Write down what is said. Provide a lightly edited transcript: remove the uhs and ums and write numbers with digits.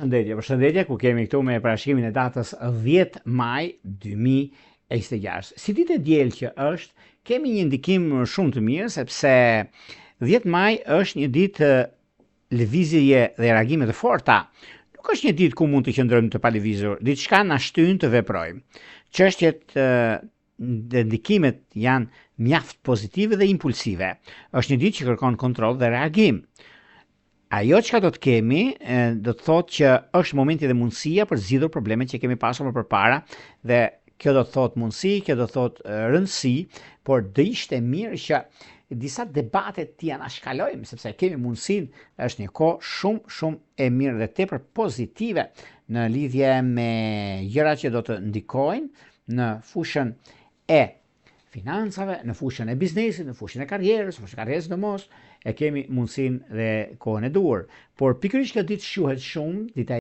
Përshëndetje, ku kemi këtu me parashikimin e datës 10 maj 2026. Si ditë e diel që është, kemi një ndikim shumë të mirë, sepse 10 maj është një ditë lëvizjeje dhe reagime të forta. Nuk është një ditë ku mund të qëndrojmë të palëvizur, diçka na shtyn të veprojmë. Çështjet dhe ndikimet janë mjaft pozitive dhe impulsive. Është një ditë që kërkon kontroll dhe reagim. Ajo që do të kemi, do të thotë që është momenti dhe mundësia për zgjidhur problemet që kemi pasur më përpara, dhe kjo do të thotë mundësi, kjo do të thotë rëndësi, por do ishte mirë që disa debate t'i anashkalojmë, sepse kemi mundësinë, është një kohë shumë e mirë dhe tepër pozitive në lidhje me gjërat që do të ndikojnë në fushën e financave, në fushën e biznesit, në fushën e karrierës në mos, e kemi mundësinë dhe kohën e duhur. Por pikërisht kjo ditë shuhet shumë, dita